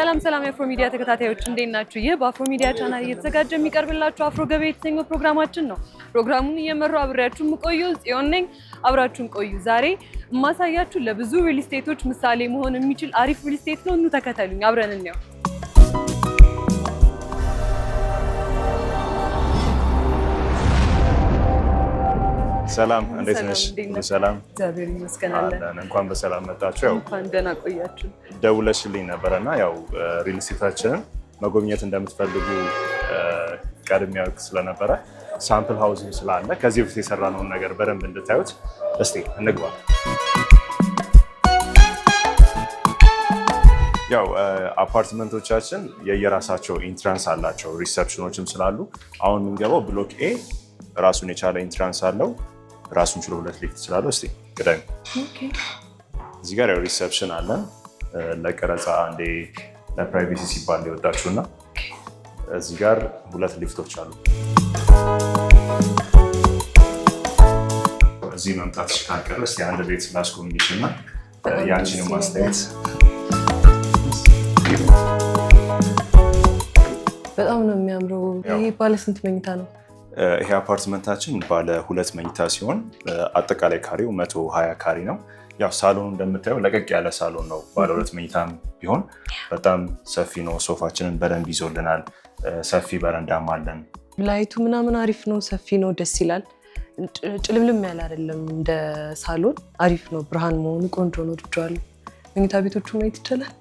ሰላም የአፍሮ ሚዲያ ተከታታዮች እንዴት ናችሁ? ይህ በአፍሮ ሚዲያ ቻናል እየተዘጋጀ የሚቀርብላችሁ አፍሮ ገበያ የተሰኘው ፕሮግራማችን ነው። ፕሮግራሙን እየመራው አብሬያችሁ የምቆየው ጽዮን ነኝ። አብራችሁን ቆዩ። ዛሬ የማሳያችሁ ለብዙ ሪል ስቴቶች ምሳሌ መሆን የሚችል አሪፍ ሪል ስቴት ነው። ኑ ተከተሉኝ፣ አብረን እንየው። ሰላም እንዴት ነሽ? ሰላም እግዚአብሔር ይመስገን። እንኳን በሰላም መጣችሁ። እንኳን ደህና ቆያችሁ። ደውለሽልኝ ነበርና ያው ሪል ስቴታችንን መጎብኘት እንደምትፈልጉ ቀድሜ ያውቅ ስለነበረ ሳምፕል ሃውስም ስላለ ከዚህ በፊት የሰራነውን ነገር በደንብ እንድታዩት እስቲ እንግባ። ያው አፓርትመንቶቻችን የየራሳቸው ኢንትራንስ አላቸው፣ ሪሰፕሽኖችም ስላሉ አሁን የምንገባው ብሎክ ኤ ራሱን የቻለ ኢንትራንስ አለው። ራሱን ችሎ 2 ሊፍት ስላለው እስቲ ቅደም። እዚህ ጋር ያው ሪሰፕሽን አለን ለቀረጻ አንዴ ለፕራይቬሲ ሲባል ሊወዳችሁና እዚህ ጋር 2 ሊፍቶች አሉ። እዚህ መምጣት ካልቀረ እስቲ አንድ ቤት ላስጎብኝሽና ያንቺንም ማስተያየት። በጣም ነው የሚያምረው። ይሄ ባለ ስንት መኝታ ነው? ይሄ አፓርትመንታችን ባለ 2 መኝታ ሲሆን አጠቃላይ ካሬው 120 ካሬ ነው። ያው ሳሎኑ እንደምታየው ለቀቅ ያለ ሳሎን ነው። ባለ 2 መኝታም ቢሆን በጣም ሰፊ ነው። ሶፋችንን በደንብ ይዞልናል። ሰፊ በረንዳም አለን። ላይቱ ምናምን አሪፍ ነው፣ ሰፊ ነው፣ ደስ ይላል። ጭልምልም ያለ አይደለም፣ እንደ ሳሎን አሪፍ ነው። ብርሃን መሆኑ ቆንጆ ነው፣ ወድጄዋለሁ። መኝታ ቤቶቹ ማየት ይቻላል።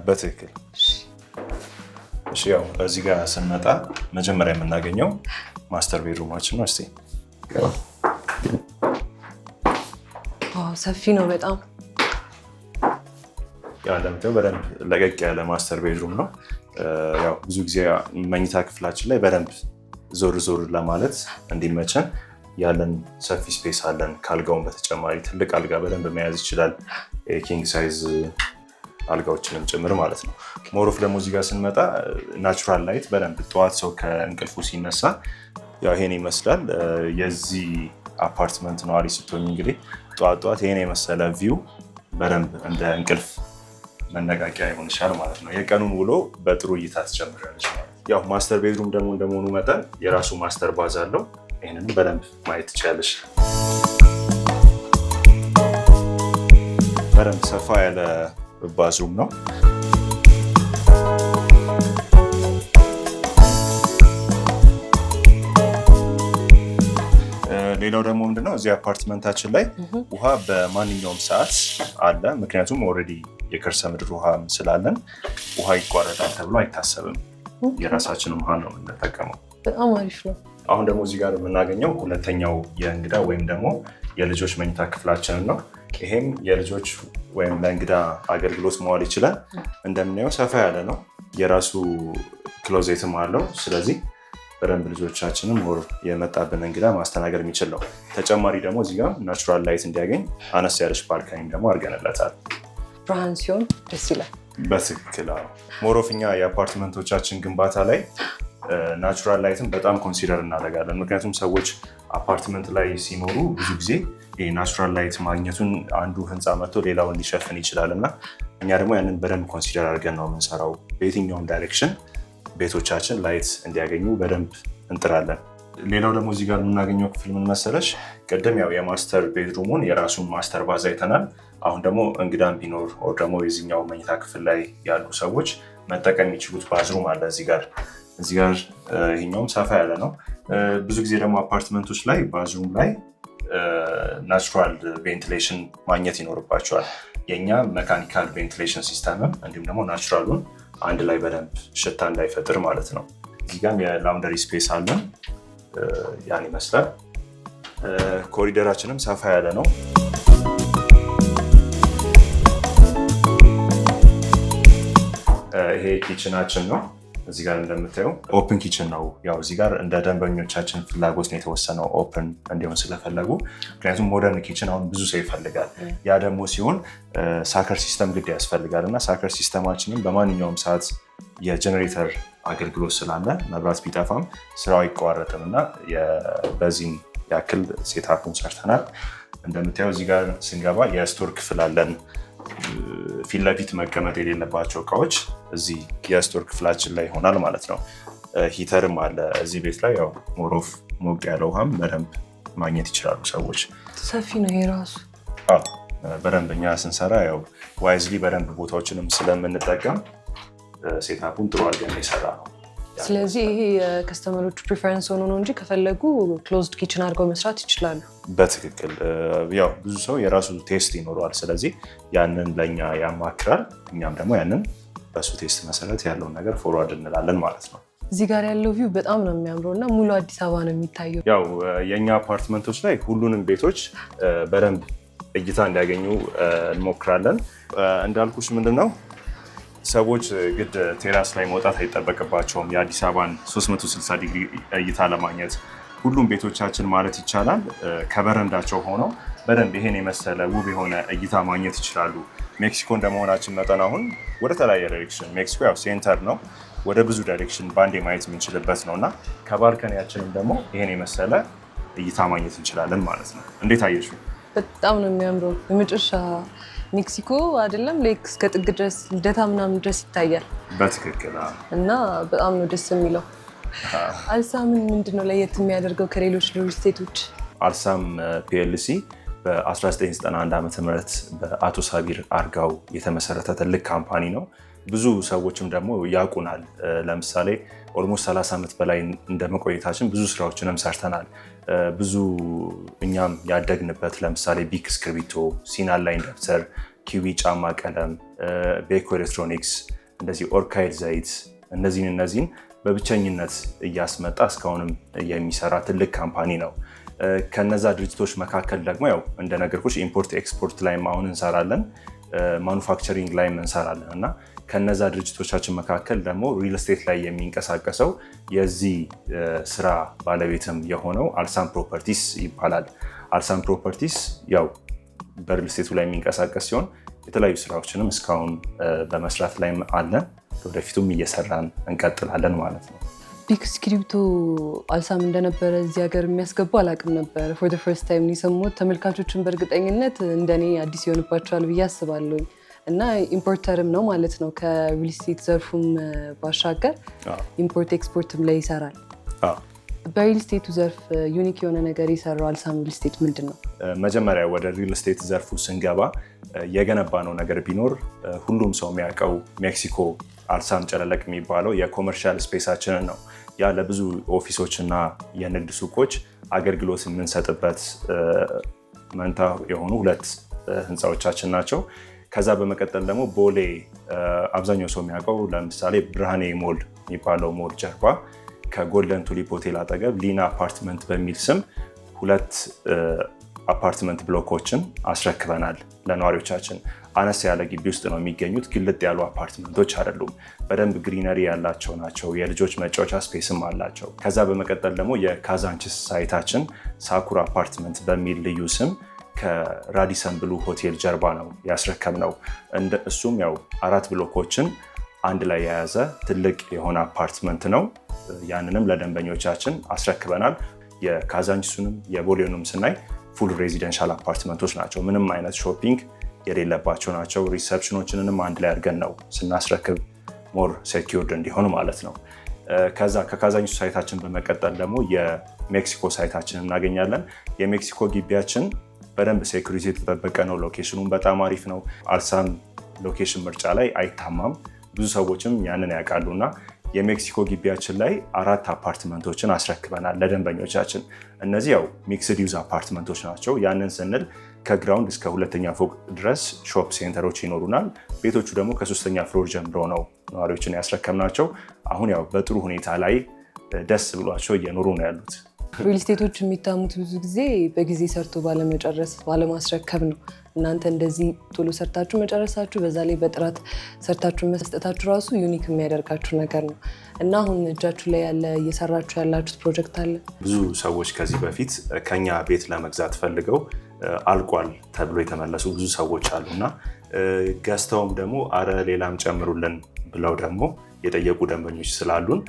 በትክክል እሺ። ያው እዚህ ጋር ስንመጣ መጀመሪያ የምናገኘው ማስተር ቤድሩማችን ነው። እስቲ ሰፊ ነው በጣም። ያው እንደምታየው በደንብ ለቀቅ ያለ ማስተር ቤድሩም ነው። ያው ብዙ ጊዜ መኝታ ክፍላችን ላይ በደንብ ዞር ዞር ለማለት እንዲመቸን ያለን ሰፊ ስፔስ አለን። ካልጋውን በተጨማሪ ትልቅ አልጋ በደንብ መያዝ ይችላል። ኪንግ ሳይዝ አልጋዎችንም ጭምር ማለት ነው። ሞሮፍ ደግሞ እዚህ ጋር ስንመጣ ናቹራል ላይት በደንብ ጠዋት ሰው ከእንቅልፉ ሲነሳ ያው ይሄን ይመስላል። የዚህ አፓርትመንት ነዋሪ ስትሆኝ እንግዲህ ጠዋት ይሄን የመሰለ ቪው በደንብ እንደ እንቅልፍ መነቃቂያ ይሆንሻል ማለት ነው። የቀኑን ውሎ በጥሩ እይታ ትጨምራለች ማለት ነው። ያው ማስተር ቤድሩም ደግሞ እንደመሆኑ መጠን የራሱ ማስተር ባዝ አለው። ይህንንም በደንብ ማየት ትችላለች። በደንብ ሰፋ ያለ ባዝሩም ነው። ሌላው ደግሞ ምንድነው እዚህ አፓርትመንታችን ላይ ውሃ በማንኛውም ሰዓት አለ። ምክንያቱም ኦልሬዲ የከርሰ ምድር ውሃ ስላለን ውሃ ይቋረጣል ተብሎ አይታሰብም። የራሳችንን ውሃ ነው የምንጠቀመው። በጣም አሪፍ ነው። አሁን ደግሞ እዚህ ጋር የምናገኘው ሁለተኛው የእንግዳ ወይም ደግሞ የልጆች መኝታ ክፍላችንን ነው። ይሄም የልጆች ወይም ለእንግዳ አገልግሎት መዋል ይችላል። እንደምናየው ሰፋ ያለ ነው። የራሱ ክሎዜትም አለው። ስለዚህ በደንብ ልጆቻችንም ወር የመጣብን እንግዳ ማስተናገድ የሚችል ነው። ተጨማሪ ደግሞ እዚህ ጋር ናቹራል ላይት እንዲያገኝ አነስ ያለች ባልካኒ ደግሞ አድርገንለታል። ብርሃን ሲሆን ደስ ይላል። በትክክል ሞሮፍኛ የአፓርትመንቶቻችን ግንባታ ላይ ናቹራል ላይትን በጣም ኮንሲደር እናደርጋለን። ምክንያቱም ሰዎች አፓርትመንት ላይ ሲኖሩ ብዙ ጊዜ ናቹራል ላይት ማግኘቱን አንዱ ህንፃ መጥቶ ሌላውን ሊሸፍን ይችላል እና እኛ ደግሞ ያንን በደንብ ኮንሲደር አድርገን ነው የምንሰራው። በየትኛውም ዳይሬክሽን ቤቶቻችን ላይት እንዲያገኙ በደንብ እንጥራለን። ሌላው ደግሞ እዚህ ጋር የምናገኘው ክፍል ምን መሰለሽ? ቅድም ያው የማስተር ቤድሩሙን የራሱን ማስተር ባዝ አይተናል። አሁን ደግሞ እንግዳም ቢኖር ወር ደግሞ የዚህኛው መኝታ ክፍል ላይ ያሉ ሰዎች መጠቀም የሚችሉት ባዝሩም አለ እዚህ ጋር። ይሄኛውም ሰፋ ያለ ነው። ብዙ ጊዜ ደግሞ አፓርትመንቶች ላይ ባዝሩም ላይ ናቹራል ቬንቲሌሽን ማግኘት ይኖርባቸዋል። የኛ መካኒካል ቬንቲሌሽን ሲስተምም እንዲሁም ደግሞ ናቹራሉን አንድ ላይ በደንብ ሽታ እንዳይፈጥር ማለት ነው። እዚህ ጋም የላውንደሪ ስፔስ አለን። ያን ይመስላል። ኮሪደራችንም ሰፋ ያለ ነው። ይሄ ኪችናችን ነው። እዚህ ጋር እንደምታየው ኦፕን ኪችን ነው። ያው እዚህ ጋር እንደ ደንበኞቻችን ፍላጎት ነው የተወሰነው ኦፕን እንዲሆን ስለፈለጉ። ምክንያቱም ሞደርን ኪችን አሁን ብዙ ሰው ይፈልጋል። ያ ደግሞ ሲሆን ሳከር ሲስተም ግድ ያስፈልጋል እና ሳከር ሲስተማችንን በማንኛውም ሰዓት የጀኔሬተር አገልግሎት ስላለ መብራት ቢጠፋም ስራው አይቋረጥም እና በዚህም ያክል ሴታፑን ሰርተናል። እንደምታየው እዚህ ጋር ስንገባ የስቶር ክፍል አለን። ፊት ለፊት መቀመጥ የሌለባቸው እቃዎች እዚህ የስቶር ክፍላችን ላይ ይሆናል ማለት ነው። ሂተርም አለ እዚህ ቤት ላይ ያው ሞሮፍ ሞቅ ያለ ውሃም በደንብ ማግኘት ይችላሉ ሰዎች። ሰፊ ነው የራሱ በደንብ እኛ ስንሰራ ያው ዋይዝሊ በደንብ ቦታዎችንም ስለምንጠቀም ሴታፑን ጥሩ አድርገን የሰራ ነው። ስለዚህ ይሄ የከስተመሮቹ ፕሪፈረንስ ሆኖ ነው እንጂ ከፈለጉ ክሎዝድ ኪችን አድርገው መስራት ይችላሉ። በትክክል ያው ብዙ ሰው የራሱ ቴስት ይኖረዋል። ስለዚህ ያንን ለእኛ ያማክራል፣ እኛም ደግሞ ያንን በሱ ቴስት መሰረት ያለውን ነገር ፎርዋርድ እንላለን ማለት ነው። እዚህ ጋር ያለው ቪው በጣም ነው የሚያምረው እና ሙሉ አዲስ አበባ ነው የሚታየው። ያው የእኛ አፓርትመንቶች ላይ ሁሉንም ቤቶች በደንብ እይታ እንዲያገኙ እንሞክራለን። እንዳልኩሽ ምንድነው ሰዎች ግድ ቴራስ ላይ መውጣት አይጠበቅባቸውም የአዲስ አበባን 360 ዲግሪ እይታ ለማግኘት። ሁሉም ቤቶቻችን ማለት ይቻላል ከበረንዳቸው ሆነው በደንብ ይሄን የመሰለ ውብ የሆነ እይታ ማግኘት ይችላሉ። ሜክሲኮ እንደመሆናችን መጠን አሁን ወደ ተለያየ ዳይሬክሽን፣ ሜክሲኮ ያው ሴንተር ነው፣ ወደ ብዙ ዳይሬክሽን ባንዴ ማየት የምንችልበት ነው እና ከባልከኒያችንም ደግሞ ይሄን የመሰለ እይታ ማግኘት እንችላለን ማለት ነው። እንዴት አየሽው? በጣም ነው የሚያምረው። የመጨረሻ ሜክሲኮ አይደለም ላይክ እስከ ጥግ ድረስ ልደታ ምናምን ድረስ ይታያል። በትክክል እና በጣም ነው ደስ የሚለው። አልሳምን ምንድነው ለየት የሚያደርገው ከሌሎች ሪል ስቴቶች? አልሳም ፒኤልሲ በ1991 ዓ.ም በአቶ ሳቢር አርጋው የተመሰረተ ትልቅ ካምፓኒ ነው። ብዙ ሰዎችም ደግሞ ያውቁናል። ለምሳሌ ኦልሞስት 30 ዓመት በላይ እንደመቆየታችን ብዙ ስራዎችንም ሰርተናል። ብዙ እኛም ያደግንበት ለምሳሌ ቢክ እስክርቢቶ፣ ሲናን ላይን ደብተር፣ ኪዊ ጫማ ቀለም፣ ቤኮ ኤሌክትሮኒክስ፣ እንደዚህ ኦርካይድ ዘይት፣ እነዚህን በብቸኝነት እያስመጣ እስካሁንም የሚሰራ ትልቅ ካምፓኒ ነው። ከነዛ ድርጅቶች መካከል ደግሞ ያው እንደነገርኩሽ ኢምፖርት ኤክስፖርት ላይም አሁን እንሰራለን፣ ማኑፋክቸሪንግ ላይም እንሰራለን እና ከነዛ ድርጅቶቻችን መካከል ደግሞ ሪል ስቴት ላይ የሚንቀሳቀሰው የዚህ ስራ ባለቤትም የሆነው አልሳም ፕሮፐርቲስ ይባላል። አልሳም ፕሮፐርቲስ ያው በሪል ስቴቱ ላይ የሚንቀሳቀስ ሲሆን የተለያዩ ስራዎችንም እስካሁን በመስራት ላይ አለን። ወደፊቱም እየሰራን እንቀጥላለን ማለት ነው። ቢክ እስክሪብቶ አልሳም እንደነበረ እዚህ ሀገር የሚያስገቡ አላውቅም ነበር። ፎር ዘ ፈርስት ታይም የሰማሁት። ተመልካቾችን በእርግጠኝነት እንደኔ አዲስ ይሆንባቸዋል ብዬ አስባለሁ። እና ኢምፖርተርም ነው ማለት ነው። ከሪል ስቴት ዘርፉም ባሻገር ኢምፖርት ኤክስፖርትም ላይ ይሰራል። በሪል ስቴቱ ዘርፍ ዩኒክ የሆነ ነገር የሰራው አልሳም ሪል ስቴት ምንድን ነው? መጀመሪያ ወደ ሪል ስቴት ዘርፉ ስንገባ የገነባነው ነገር ቢኖር ሁሉም ሰው የሚያውቀው ሜክሲኮ አልሳም ጨለለቅ የሚባለው የኮመርሻል ስፔሳችንን ነው። ያ ለብዙ ኦፊሶች እና የንግድ ሱቆች አገልግሎት የምንሰጥበት መንታ የሆኑ 2 ህንፃዎቻችን ናቸው። ከዛ በመቀጠል ደግሞ ቦሌ አብዛኛው ሰው የሚያውቀው ለምሳሌ ብርሃኔ ሞል የሚባለው ሞል ጀርባ ከጎልደን ቱሊፕ ሆቴል አጠገብ ሊና አፓርትመንት በሚል ስም 2 አፓርትመንት ብሎኮችን አስረክበናል ለነዋሪዎቻችን። አነስ ያለ ግቢ ውስጥ ነው የሚገኙት። ግልጥ ያሉ አፓርትመንቶች አይደሉም። በደንብ ግሪነሪ ያላቸው ናቸው። የልጆች መጫወቻ ስፔስም አላቸው። ከዛ በመቀጠል ደግሞ የካዛንችስ ሳይታችን ሳኩር አፓርትመንት በሚል ልዩ ስም ከራዲሰን ብሉ ሆቴል ጀርባ ነው ያስረከብነው። እሱም ያው 4 ብሎኮችን አንድ ላይ የያዘ ትልቅ የሆነ አፓርትመንት ነው። ያንንም ለደንበኞቻችን አስረክበናል። የካዛንችሱንም የቦሌውንም ስናይ ፉል ሬዚደንሻል አፓርትመንቶች ናቸው። ምንም አይነት ሾፒንግ የሌለባቸው ናቸው። ሪሰፕሽኖችንንም አንድ ላይ አድርገን ነው ስናስረክብ ሞር ሴኪውርድ እንዲሆን ማለት ነው። ከዛ ከካዛንችሱ ሳይታችን በመቀጠል ደግሞ የሜክሲኮ ሳይታችን እናገኛለን። የሜክሲኮ ግቢያችን በደንብ ሴኩሪቲ የተጠበቀ ነው። ሎኬሽኑም በጣም አሪፍ ነው። አልሳም ሎኬሽን ምርጫ ላይ አይታማም። ብዙ ሰዎችም ያንን ያውቃሉ እና የሜክሲኮ ግቢያችን ላይ 4 አፓርትመንቶችን አስረክበናል ለደንበኞቻችን። እነዚህ ያው ሚክስድ ዩዝ አፓርትመንቶች ናቸው። ያንን ስንል ከግራውንድ እስከ 2ኛ ፎቅ ድረስ ሾፕ ሴንተሮች ይኖሩናል። ቤቶቹ ደግሞ ከ3ኛ ፍሎር ጀምሮ ነው ነዋሪዎችን ያስረከብናቸው። አሁን ያው በጥሩ ሁኔታ ላይ ደስ ብሏቸው እየኖሩ ነው ያሉት። ሪል ስቴቶች የሚታሙት ብዙ ጊዜ በጊዜ ሰርቶ ባለመጨረስ ባለማስረከብ ነው። እናንተ እንደዚህ ቶሎ ሰርታችሁ መጨረሳችሁ፣ በዛ ላይ በጥራት ሰርታችሁ መስጠታችሁ ራሱ ዩኒክ የሚያደርጋችሁ ነገር ነው እና አሁን እጃችሁ ላይ ያለ እየሰራችሁ ያላችሁት ፕሮጀክት አለ? ብዙ ሰዎች ከዚህ በፊት ከኛ ቤት ለመግዛት ፈልገው አልቋል ተብሎ የተመለሱ ብዙ ሰዎች አሉና ገዝተውም ደግሞ አረ ሌላም ጨምሩልን ብለው ደግሞ የጠየቁ ደንበኞች ስላሉን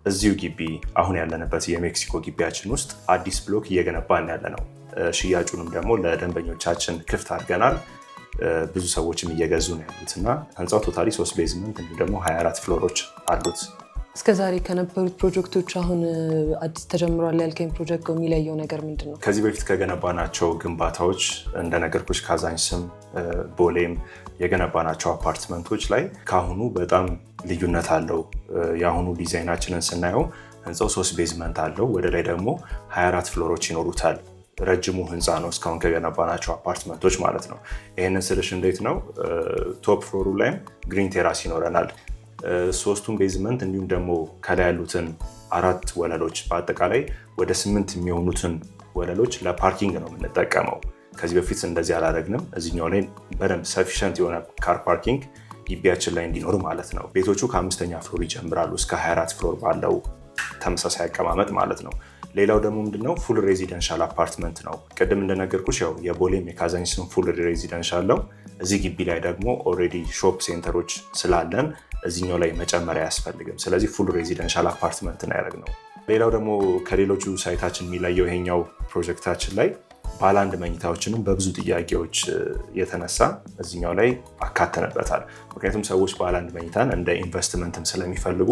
እዚሁ ግቢ አሁን ያለንበት የሜክሲኮ ግቢያችን ውስጥ አዲስ ብሎክ እየገነባን ያለ ነው። ሽያጩንም ደግሞ ለደንበኞቻችን ክፍት አድርገናል። ብዙ ሰዎችም እየገዙ ነው ያሉት እና ህንፃው ቶታሊ 3 ቤዝመንት እንዲሁም ደግሞ 24 ፍሎሮች አሉት። እስከዛሬ ከነበሩት ፕሮጀክቶች አሁን አዲስ ተጀምሯል ያልከኝ ፕሮጀክት የሚለየው ነገር ምንድን ነው? ከዚህ በፊት ከገነባናቸው ግንባታዎች እንደነገርኩሽ ካዛንችስም ቦሌም የገነባናቸው አፓርትመንቶች ላይ ከአሁኑ በጣም ልዩነት አለው። የአሁኑ ዲዛይናችንን ስናየው ህንፃው 3 ቤዝመንት አለው። ወደ ላይ ደግሞ 24 ፍሎሮች ይኖሩታል። ረጅሙ ህንፃ ነው እስካሁን ከገነባናቸው አፓርትመንቶች ማለት ነው። ይህንን ስልሽ እንዴት ነው ቶፕ ፍሎሩ ላይም ግሪን ቴራስ ይኖረናል። 3ቱን ቤዝመንት እንዲሁም ደግሞ ከላይ ያሉትን 4 ወለሎች በአጠቃላይ ወደ 8 የሚሆኑትን ወለሎች ለፓርኪንግ ነው የምንጠቀመው። ከዚህ በፊት እንደዚህ አላደረግንም። እዚህኛው ላይ በደንብ ሰፊሸንት የሆነ ካር ፓርኪንግ ግቢያችን ላይ እንዲኖር ማለት ነው። ቤቶቹ ከ5ኛ ፍሎር ይጀምራሉ እስከ 24 ፍሎር ባለው ተመሳሳይ አቀማመጥ ማለት ነው። ሌላው ደግሞ ምንድነው ፉል ሬዚደንሻል አፓርትመንት ነው። ቅድም እንደነገርኩሽ ያው የቦሌም የካዛንችስም ፉል ሬዚደንሻል ነው። እዚህ ግቢ ላይ ደግሞ ኦልሬዲ ሾፕ ሴንተሮች ስላለን እዚህኛው ላይ መጨመር አያስፈልግም። ስለዚህ ፉል ሬዚደንሻል አፓርትመንት ነው ያደረግነው። ሌላው ደግሞ ከሌሎቹ ሳይታችን የሚለየው ይሄኛው ፕሮጀክታችን ላይ ባለ 1 መኝታዎችንም በብዙ ጥያቄዎች የተነሳ እዚህኛው ላይ አካተንበታል። ምክንያቱም ሰዎች ባለ 1 መኝታን እንደ ኢንቨስትመንትም ስለሚፈልጉ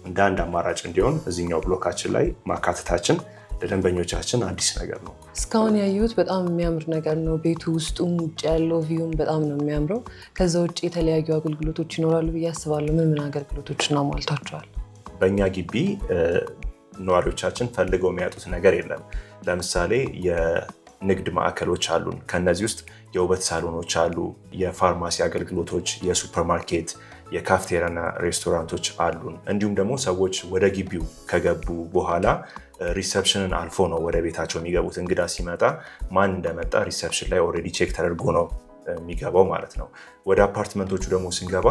እንደ አንድ አማራጭ እንዲሆን እዚህኛው ብሎካችን ላይ ማካተታችን ለደንበኞቻችን አዲስ ነገር ነው። እስካሁን ያየሁት በጣም የሚያምር ነገር ነው። ቤቱ ውስጡም ውጭ ያለው ቪውም በጣም ነው የሚያምረው። ከዛ ውጭ የተለያዩ አገልግሎቶች ይኖራሉ ብዬ አስባለሁ። ምን አገልግሎቶችን አሟልታችኋል? በእኛ ግቢ ነዋሪዎቻችን ፈልገው የሚያጡት ነገር የለም። ለምሳሌ የንግድ ማዕከሎች አሉን። ከነዚህ ውስጥ የውበት ሳሎኖች አሉ፣ የፋርማሲ አገልግሎቶች፣ የሱፐርማርኬት፣ የካፍቴሪያና ሬስቶራንቶች አሉን። እንዲሁም ደግሞ ሰዎች ወደ ግቢው ከገቡ በኋላ ሪሰፕሽንን አልፎ ነው ወደ ቤታቸው የሚገቡት። እንግዳ ሲመጣ ማን እንደመጣ ሪሰፕሽን ላይ ኦልሬዲ ቼክ ተደርጎ ነው የሚገባው ማለት ነው። ወደ አፓርትመንቶቹ ደግሞ ስንገባ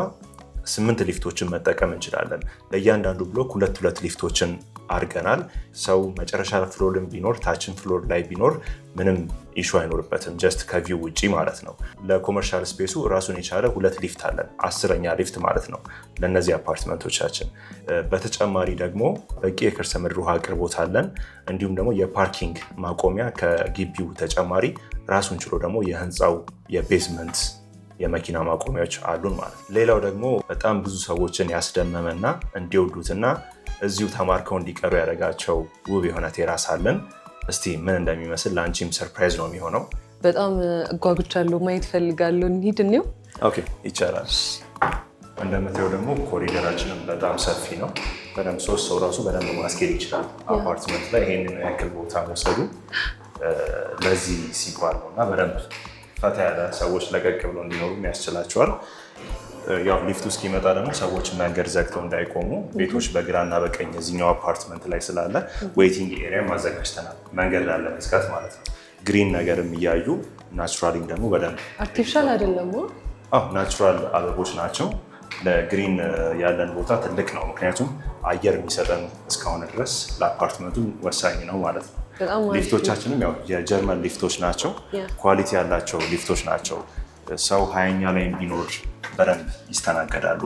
8 ሊፍቶችን መጠቀም እንችላለን። ለእያንዳንዱ ብሎክ 2 ሊፍቶችን አድርገናል። ሰው መጨረሻ ፍሎርም ቢኖር ታችን ፍሎር ላይ ቢኖር ምንም ኢሹ አይኖርበትም፣ ጀስት ከቪው ውጪ ማለት ነው። ለኮመርሻል ስፔሱ ራሱን የቻለ 2 ሊፍት አለን፣ 10ኛ ሊፍት ማለት ነው ለእነዚህ አፓርትመንቶቻችን። በተጨማሪ ደግሞ በቂ የከርሰ ምድር ውሃ አቅርቦት አለን። እንዲሁም ደግሞ የፓርኪንግ ማቆሚያ ከግቢው ተጨማሪ ራሱን ችሎ ደግሞ የህንፃው የቤዝመንት የመኪና ማቆሚያዎች አሉን ማለት ነው። ሌላው ደግሞ በጣም ብዙ ሰዎችን ያስደመመና እንዲወዱትና እዚሁ ተማርከው እንዲቀሩ ያደረጋቸው ውብ የሆነ ቴራስ አለን። እስቲ ምን እንደሚመስል ለአንቺም ሰርፕራይዝ ነው የሚሆነው። በጣም እጓጉቻለሁ፣ ማየት ፈልጋለሁ። እንሂድ እንየው። ኦኬ፣ ይቻላል። እንደምታየው ደግሞ ኮሪደራችንም በጣም ሰፊ ነው። በደንብ 3 ሰው ራሱ በደንብ ማስኬድ ይችላል። አፓርትመንት ላይ ይሄንን ያክል ቦታ መውሰዱ ለዚህ ሲባል ነው እና በደንብ ፈታ ያለ ሰዎች ለቀቅ ብለው እንዲኖሩ ያስችላቸዋል። ያው ሊፍቱ እስኪመጣ ደግሞ ሰዎች መንገድ ዘግተው እንዳይቆሙ ቤቶች በግራና በቀኝ እዚኛው አፓርትመንት ላይ ስላለ ዌይቲንግ ኤሪያ ማዘጋጅተናል። መንገድ ላለ መዝጋት ማለት ነው። ግሪን ነገርም እያዩ ናቹራሊም ደግሞ በደንብ አርቲፊሻል አይደለም። አዎ ናቹራል አበቦች ናቸው። ለግሪን ያለን ቦታ ትልቅ ነው። ምክንያቱም አየር የሚሰጠን እስካሁን ድረስ ለአፓርትመንቱ ወሳኝ ነው ማለት ነው። ሊፍቶቻችንም ያው የጀርመን ሊፍቶች ናቸው። ኳሊቲ ያላቸው ሊፍቶች ናቸው። ሰው 20ኛ ላይ ቢኖር በደንብ ይስተናገዳሉ።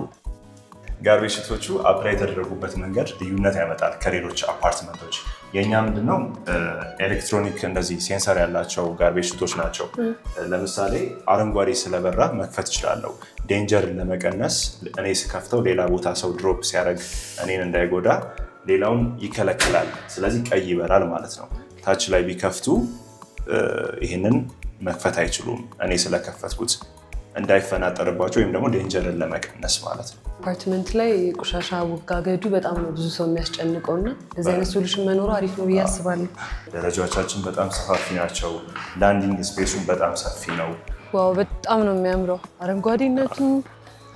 ጋርቤጅ ሽቶቹ አፕላይ የተደረጉበት መንገድ ልዩነት ያመጣል ከሌሎች አፓርትመንቶች። የእኛ ምንድነው ኤሌክትሮኒክ እንደዚህ ሴንሰር ያላቸው ጋርቤጅ ሽቶች ናቸው። ለምሳሌ አረንጓዴ ስለበራ መክፈት እችላለሁ። ዴንጀርን ለመቀነስ እኔ ስከፍተው ሌላ ቦታ ሰው ድሮፕ ሲያደርግ እኔን እንዳይጎዳ ሌላውን ይከለክላል። ስለዚህ ቀይ ይበራል ማለት ነው። ታች ላይ ቢከፍቱ ይህንን መክፈት አይችሉም። እኔ ስለከፈትኩት እንዳይፈናጠርባቸው ወይም ደግሞ ዴንጀርን ለመቀነስ ማለት ነው። አፓርትመንት ላይ ቆሻሻ አወጋገዱ በጣም ነው ብዙ ሰው የሚያስጨንቀው እና እዚህ አይነት ሶሉሽን መኖሩ አሪፍ ነው ብዬ አስባለሁ። ደረጃዎቻችን በጣም ሰፋፊ ናቸው። ላንዲንግ ስፔሱን በጣም ሰፊ ነው። ዋው በጣም ነው የሚያምረው። አረንጓዴነቱ፣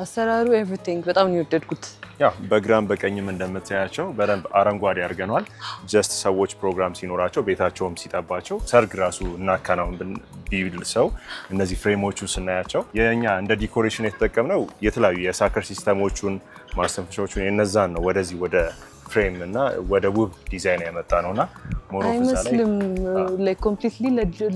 አሰራሩ፣ ኤቭሪቲንግ በጣም ነው የወደድኩት። ያው በግራም በቀኝም እንደምታያቸው በደንብ አረንጓዴ አድርገናል። ጀስት ሰዎች ፕሮግራም ሲኖራቸው ቤታቸውም ሲጠባቸው ሰርግ ራሱ እናከናውን ቢል ሰው እነዚህ ፍሬሞቹ ስናያቸው የኛ እንደ ዲኮሬሽን የተጠቀምነው የተለያዩ የሳከር ሲስተሞቹን ማስተንፈሻዎቹን የነዛን ነው ወደዚህ ወደ ፍሬም እና ወደ ውብ ዲዛይን ያመጣ ነውና አይመስልም። ላይክ ኮምፕሊትሊ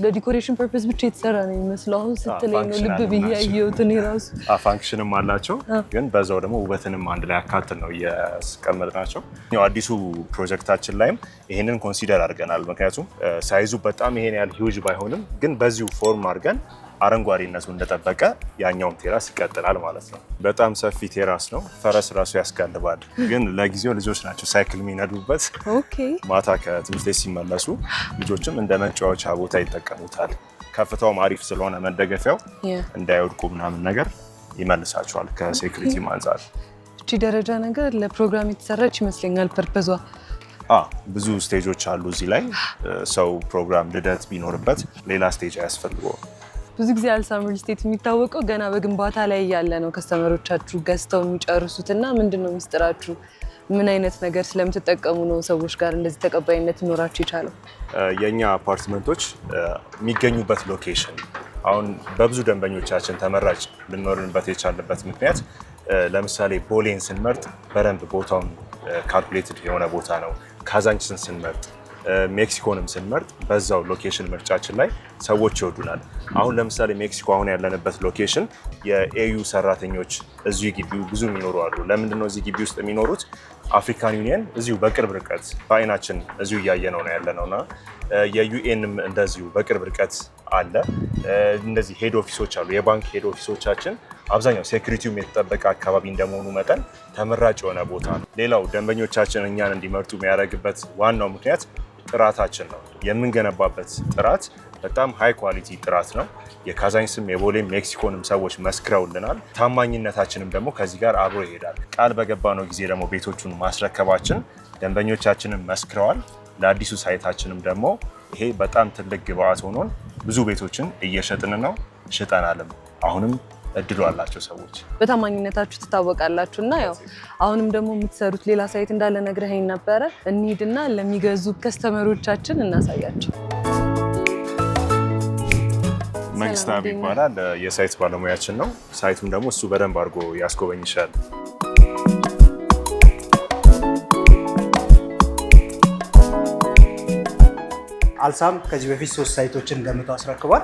ለዲኮሬሽን ፐርፐስ ብቻ የተሰራ ነው የሚመስለው። አሁን ስትለኝ ነው ልብ ብዬ ያየሁት እኔ ራሱ። ፋንክሽንም አላቸው ግን በዛው ደግሞ ውበትንም አንድ ላይ አካተን ነው እያስቀመጥናቸው። ያው አዲሱ ፕሮጀክታችን ላይም ይሄንን ኮንሲደር አድርገናል። ምክንያቱም ሳይዙ በጣም ይሄን ያህል ሂውጅ ባይሆንም ግን በዚሁ ፎርም አድርገን አረንጓዴነቱ እንደጠበቀ ያኛውም ቴራስ ይቀጥላል ማለት ነው። በጣም ሰፊ ቴራስ ነው። ፈረስ ራሱ ያስጋልባል። ግን ለጊዜው ልጆች ናቸው ሳይክል የሚነዱበት። ማታ ከትምህርት ቤት ሲመለሱ ልጆችም እንደ መጫወቻ ቦታ ይጠቀሙታል። ከፍታውም አሪፍ ስለሆነ መደገፊያው እንዳይወድቁ ምናምን ነገር ይመልሳቸዋል ከሴኩሪቲ አንጻር። እቺ ደረጃ ነገር ለፕሮግራም የተሰራች ይመስለኛል ፐርፐዟ። ብዙ ስቴጆች አሉ እዚህ ላይ። ሰው ፕሮግራም ልደት ቢኖርበት ሌላ ስቴጅ አያስፈልገውም። ብዙ ጊዜ አልሳም ሪል ስቴት የሚታወቀው ገና በግንባታ ላይ ያለ ነው ከስተመሮቻችሁ ገዝተው የሚጨርሱትና ምንድነው ሚስጥራችሁ? ምን አይነት ነገር ስለምትጠቀሙ ነው ሰዎች ጋር እንደዚህ ተቀባይነት ሊኖራችሁ የቻለው? የኛ አፓርትመንቶች የሚገኙበት ሎኬሽን አሁን በብዙ ደንበኞቻችን ተመራጭ ልንኖርንበት የቻለበት ምክንያት ለምሳሌ ቦሌን ስንመርጥ በደንብ ቦታውን ካልኩሌትድ የሆነ ቦታ ነው። ካዛንችስን ስንመርጥ ሜክሲኮንም ስንመርጥ በዛው ሎኬሽን ምርጫችን ላይ ሰዎች ይወዱናል። አሁን ለምሳሌ ሜክሲኮ አሁን ያለንበት ሎኬሽን የኤዩ ሰራተኞች እዚሁ ግቢው ብዙ የሚኖሩ አሉ። ለምንድን ነው እዚህ ግቢ ውስጥ የሚኖሩት? አፍሪካን ዩኒየን እዚሁ በቅርብ ርቀት በአይናችን እዚሁ እያየነው ነው ያለነውና የዩኤንም እንደዚሁ በቅርብ ርቀት አለ። እነዚህ ሄድ ኦፊሶች አሉ። የባንክ ሄድ ኦፊሶቻችን አብዛኛው ሴኩሪቲውም የተጠበቀ አካባቢ እንደመሆኑ መጠን ተመራጭ የሆነ ቦታ ነው። ሌላው ደንበኞቻችን እኛን እንዲመርጡ የሚያደርግበት ዋናው ምክንያት ጥራታችን ነው። የምንገነባበት ጥራት በጣም ሃይ ኳሊቲ ጥራት ነው። የካዛንችስም የቦሌም ሜክሲኮንም ሰዎች መስክረውልናል። ታማኝነታችንም ደግሞ ከዚህ ጋር አብሮ ይሄዳል። ቃል በገባነው ጊዜ ደግሞ ቤቶቹን ማስረከባችን ደንበኞቻችንም መስክረዋል። ለአዲሱ ሳይታችንም ደግሞ ይሄ በጣም ትልቅ ግብአት ሆኖን ብዙ ቤቶችን እየሸጥን ነው፣ ሽጠናልም። አሁንም እድሉ አላቸው ሰዎች። በታማኝነታችሁ ትታወቃላችሁ እና ያው አሁንም ደግሞ የምትሰሩት ሌላ ሳይት እንዳለ ነግረኸኝ ነበረ። እንሂድና ለሚገዙ ከስተመሮቻችን እናሳያቸው። መንግስታዊ ይባላል የሳይት ባለሙያችን ነው። ሳይቱን ደግሞ እሱ በደንብ አድርጎ ያስጎበኝሻል። አልሳም ከዚህ በፊት 3 ሳይቶችን ገምቶ አስረክቧል።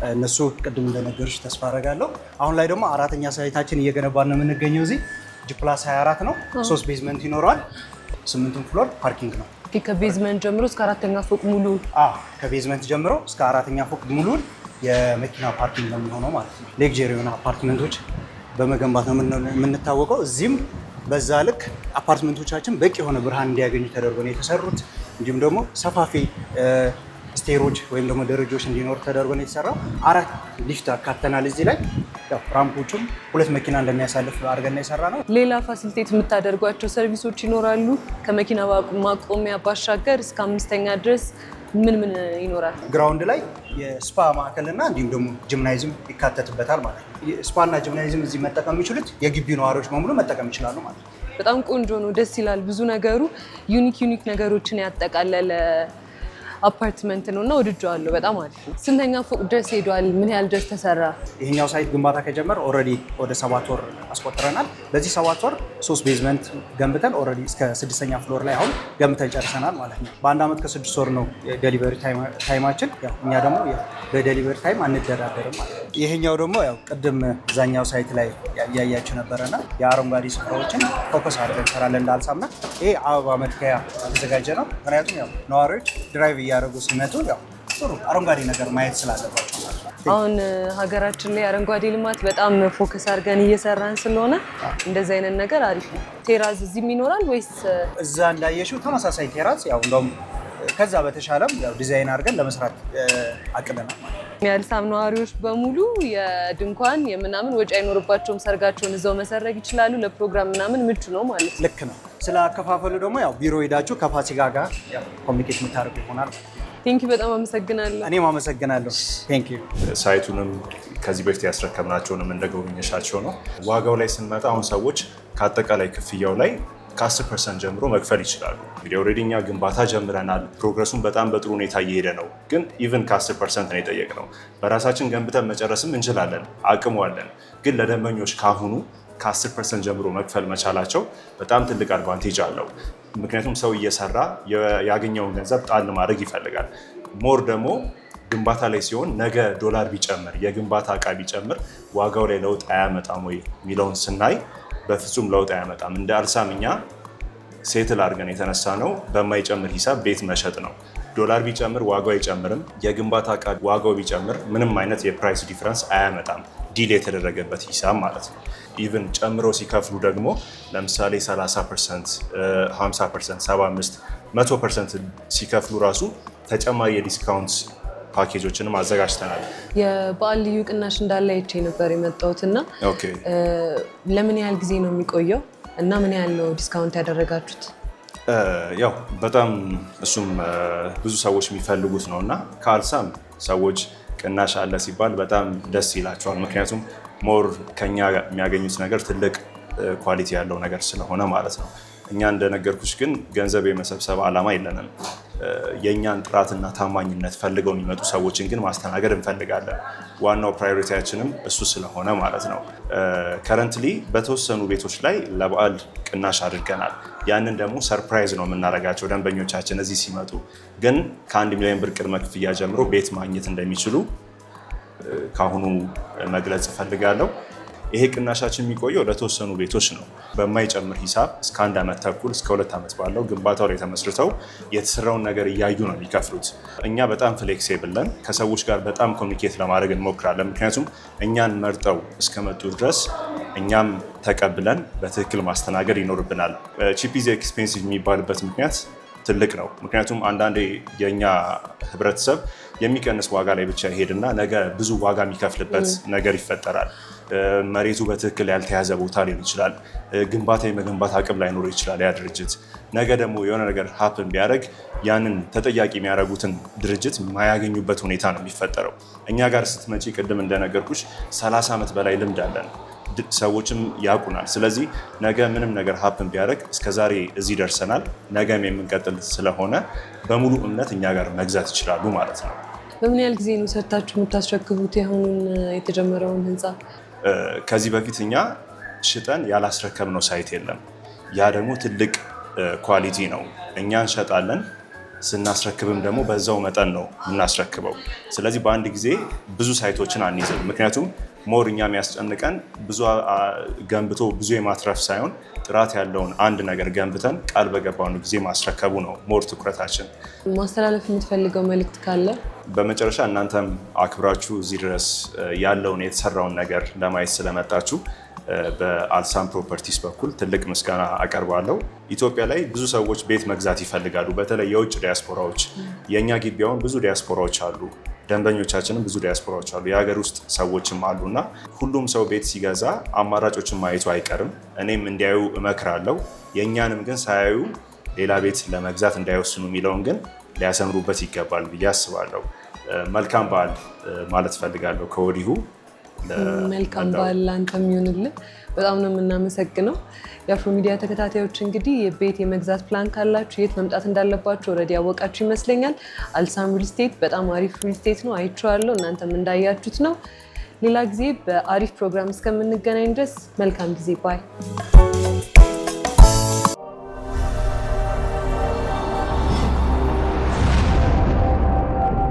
እነሱ ቅድም እንደነገሩሽ ተስፋ አደርጋለሁ። አሁን ላይ ደግሞ 4ኛ ሳይታችን እየገነባን ነው የምንገኘው። እዚህ ጂ+24 ነው። 3 ቤዝመንት ይኖረዋል። 8ቱም ፍሎር ፓርኪንግ ነው። ከቤዝመንት ጀምሮ እስከ 4ኛ ፎቅ ሙሉ? ከቤዝመንት ጀምሮ እስከ 4ኛ ፎቅ ሙሉን የመኪና ፓርኪንግ ነው የሚሆነው ማለት ነው። ሌክዠሪ የሆነ አፓርትመንቶች በመገንባት ነው የምንታወቀው። እዚህም በዛ ልክ አፓርትመንቶቻችን በቂ የሆነ ብርሃን እንዲያገኙ ተደርጎ ነው የተሰሩት። እንዲሁም ደግሞ ሰፋፊ ስቴሮች ወይም ደግሞ ደረጃዎች እንዲኖር ተደርጎ ነው የተሰራው። 4 ሊፍት አካተናል እዚህ ላይ። ያው ራምፖቹም 2 መኪና እንደሚያሳልፍ አድርገን የሰራ ነው። ሌላ ፋሲሊቴት የምታደርጓቸው ሰርቪሶች ይኖራሉ? ከመኪና ማቆሚያ ባሻገር እስከ 5ኛ ድረስ ምን ይኖራል? ግራውንድ ላይ የስፓ ማዕከልና እንዲሁም ደግሞ ጂምናይዝም ይካተትበታል ማለት ነው። ስፓና ጂምናይዝም እዚህ መጠቀም የሚችሉት የግቢው ነዋሪዎች በሙሉ መጠቀም ይችላሉ ማለት ነው። በጣም ቆንጆ ነው፣ ደስ ይላል። ብዙ ነገሩ ዩኒክ ነገሮችን ያጠቃለለ አፓርትመንት ነው እና ወድጄዋለሁ። በጣም አሪፍ ነው። ስንተኛ ፎቅ ድረስ ሄዷል? ምን ያህል ድረስ ተሰራ? ይሄኛው ሳይት ግንባታ ከጀመረ ኦልሬዲ ወደ 7 ወር አስቆጥረናል። በዚህ 7 ወር 3 ቤዝመንት ገንብተን ኦልሬዲ እስከ 6ኛ ፍሎር ላይ አሁን ገንብተን ጨርሰናል ማለት ነው። በአንድ ዓመት ከ6 ወር ነው ዴሊቨሪ ታይማችን። እኛ ደግሞ በዴሊቨሪ ታይም አንደራደርም ማለት ነው። ይሄኛው ደግሞ ያው ቅድም እዛኛው ሳይት ላይ እያያችሁ ነበረና የአረንጓዴ ስፍራዎችን ፎከስ አድርገን እንሰራለን እንዳልሳምና። ይሄ አበባ መትከያ የተዘጋጀ ነው። ምክንያቱም ያው ነዋሪዎች ድራይቭ እያደረጉ ሲመጡ ያው ጥሩ አረንጓዴ ነገር ማየት ስላለባቸው ማለት ነው። አሁን ሀገራችን ላይ አረንጓዴ ልማት በጣም ፎከስ አድርገን እየሰራን ስለሆነ እንደዚህ አይነት ነገር አሪፍ ነው። ቴራዝ እዚህም ይኖራል ወይስ? እዛ እንዳየሽው ተመሳሳይ ቴራዝ ያው እንደውም ከዛ በተሻለም ያው ዲዛይን አድርገን ለመስራት አቅደናል ማለት ነው። የአልሳም ነዋሪዎች በሙሉ የድንኳን የምናምን ወጪ አይኖርባቸውም። ሰርጋቸውን እዛው መሰረግ ይችላሉ። ለፕሮግራም ምናምን ምቹ ነው ማለት ነው። ልክ ነው። ስለ አከፋፈሉ ደግሞ ያው ቢሮ ሄዳችሁ ከፋሲካ ጋር ኮሚኒኬት የምታደርጉ ይሆናል። ቴንኪው፣ በጣም አመሰግናለሁ። እኔም አመሰግናለሁ። ቴንኪው። ሳይቱንም ከዚህ በፊት ያስረከብናቸውንም እንደጎበኘሻቸው ነው። ዋጋው ላይ ስንመጣ አሁን ሰዎች ከአጠቃላይ ክፍያው ላይ ከ10% ጀምሮ መክፈል ይችላሉ። እንግዲህ ኦልሬዲ እኛ ግንባታ ጀምረናል። ፕሮግረሱን በጣም በጥሩ ሁኔታ እየሄደ ነው። ግን ኢቨን ከ10% ነው የጠየቅነው። በራሳችን ገንብተን መጨረስም እንችላለን፣ አቅሙ አለን። ግን ለደንበኞች ካሁኑ ከ10% ጀምሮ መክፈል መቻላቸው በጣም ትልቅ አድቫንቴጅ አለው። ምክንያቱም ሰው እየሰራ ያገኘውን ገንዘብ ጣል ማድረግ ይፈልጋል። ሞር ደግሞ ግንባታ ላይ ሲሆን ነገ ዶላር ቢጨምር የግንባታ እቃ ቢጨምር ዋጋው ላይ ለውጥ አያመጣም ወይ የሚለውን ስናይ በፍጹም ለውጥ አያመጣም። እንደ አልሳም እኛ ሴትል አድርገን የተነሳ ነው በማይጨምር ሂሳብ ቤት መሸጥ ነው። ዶላር ቢጨምር ዋጋው አይጨምርም። የግንባታ ዕቃ ዋጋው ቢጨምር ምንም አይነት የፕራይስ ዲፍረንስ አያመጣም። ዲል የተደረገበት ሂሳብ ማለት ነው። ኢቭን ጨምሮ ሲከፍሉ ደግሞ ለምሳሌ 30%፣ 50%፣ 75%፣ 100% ሲከፍሉ ራሱ ተጨማሪ የዲስካውንት ፓኬጆችንም አዘጋጅተናል። የበዓል ልዩ ቅናሽ እንዳለ አይቼ ነበር የመጣሁት እና ለምን ያህል ጊዜ ነው የሚቆየው እና ምን ያህል ነው ዲስካውንት ያደረጋችሁት? ያው በጣም እሱም ብዙ ሰዎች የሚፈልጉት ነው እና ከአልሳም ሰዎች ቅናሽ አለ ሲባል በጣም ደስ ይላቸዋል። ምክንያቱም ሞር ከኛ የሚያገኙት ነገር ትልቅ ኳሊቲ ያለው ነገር ስለሆነ ማለት ነው። እኛ እንደነገርኩሽ ግን ገንዘብ የመሰብሰብ ዓላማ የለንም። የእኛን ጥራትና ታማኝነት ፈልገው የሚመጡ ሰዎችን ግን ማስተናገድ እንፈልጋለን። ዋናው ፕራዮሪቲያችንም እሱ ስለሆነ ማለት ነው። ከረንትሊ በተወሰኑ ቤቶች ላይ ለበዓል ቅናሽ አድርገናል። ያንን ደግሞ ሰርፕራይዝ ነው የምናደርጋቸው ደንበኞቻችን እዚህ ሲመጡ። ግን ከ1 ሚሊዮን ብር ቅድመ ክፍያ ጀምሮ ቤት ማግኘት እንደሚችሉ ከአሁኑ መግለጽ እፈልጋለሁ። ይሄ ቅናሻችን የሚቆየው ለተወሰኑ ቤቶች ነው። በማይጨምር ሂሳብ እስከ 1 ዓመት ተኩል እስከ 2 ዓመት ባለው ግንባታው ላይ ተመስርተው የተሰራውን ነገር እያዩ ነው የሚከፍሉት። እኛ በጣም ፍሌክሲብል ነን። ከሰዎች ጋር በጣም ኮሚኒኬት ለማድረግ እንሞክራለን። ምክንያቱም እኛን መርጠው እስከመጡ ድረስ እኛም ተቀብለን በትክክል ማስተናገድ ይኖርብናል። ቺፕ ኢዝ ኤክስፔንሲቭ የሚባልበት ምክንያት ትልቅ ነው። ምክንያቱም አንዳንዴ የእኛ ህብረተሰብ የሚቀንስ ዋጋ ላይ ብቻ ይሄድና ነገ ብዙ ዋጋ የሚከፍልበት ነገር ይፈጠራል። መሬቱ በትክክል ያልተያዘ ቦታ ሊሆን ይችላል። ግንባታ የመገንባት አቅም ላይኖር ይችላል ያ ድርጅት። ነገ ደግሞ የሆነ ነገር ሀፕን ቢያደርግ ያንን ተጠያቂ የሚያደርጉትን ድርጅት የማያገኙበት ሁኔታ ነው የሚፈጠረው። እኛ ጋር ስትመጪ ቅድም እንደነገርኩሽ 30 ዓመት በላይ ልምድ አለን። ሰዎችም ያውቁናል። ስለዚህ ነገ ምንም ነገር ሀፕን ቢያደርግ እስከዛሬ እዚህ ደርሰናል፣ ነገም የምንቀጥል ስለሆነ በሙሉ እምነት እኛ ጋር መግዛት ይችላሉ ማለት ነው። በምን ያህል ጊዜ ነው ሰርታችሁ የምታስረክቡት የአሁኑን የተጀመረውን ህንፃ? ከዚህ በፊት እኛ ሽጠን ያላስረከብነው ሳይት የለም። ያ ደግሞ ትልቅ ኳሊቲ ነው። እኛ እንሸጣለን፣ ስናስረክብም ደግሞ በዛው መጠን ነው የምናስረክበው። ስለዚህ በአንድ ጊዜ ብዙ ሳይቶችን አንይዝም። ምክንያቱም ሞር እኛ የሚያስጨንቀን ብዙ ገንብቶ ብዙ የማትረፍ ሳይሆን ጥራት ያለውን አንድ ነገር ገንብተን ቃል በገባነው ጊዜ ማስረከቡ ነው ሞር ትኩረታችን። ማስተላለፍ የምትፈልገው መልእክት ካለ? በመጨረሻ እናንተም አክብራችሁ እዚህ ድረስ ያለውን የተሰራውን ነገር ለማየት ስለመጣችሁ በአልሳም ፕሮፐርቲስ በኩል ትልቅ ምስጋና አቀርባለሁ። ኢትዮጵያ ላይ ብዙ ሰዎች ቤት መግዛት ይፈልጋሉ፣ በተለይ የውጭ ዲያስፖራዎች። የእኛ ግቢያውን ብዙ ዲያስፖራዎች አሉ፣ ደንበኞቻችንም ብዙ ዲያስፖራዎች አሉ፣ የሀገር ውስጥ ሰዎችም አሉ እና ሁሉም ሰው ቤት ሲገዛ አማራጮችን ማየቱ አይቀርም። እኔም እንዲያዩ እመክራለሁ። የእኛንም ግን ሳያዩ ሌላ ቤት ለመግዛት እንዳይወስኑ የሚለውን ግን ሊያሰምሩበት ይገባል ብዬ አስባለሁ። መልካም በዓል ማለት ፈልጋለሁ ከወዲሁ። መልካም በዓል ላንተም ይሁንልህ። በጣም ነው የምናመሰግነው። የአፍሮ ሚዲያ ተከታታዮች እንግዲህ የቤት የመግዛት ፕላን ካላችሁ የት መምጣት እንዳለባችሁ ኦልሬዲ ያወቃችሁ ይመስለኛል። አልሳም ሪል ስቴት በጣም አሪፍ ሪል ስቴት ነው፣ አይቼዋለሁ። እናንተም እንዳያችሁት ነው። ሌላ ጊዜ በአሪፍ ፕሮግራም እስከምንገናኝ ድረስ መልካም ጊዜ ባይ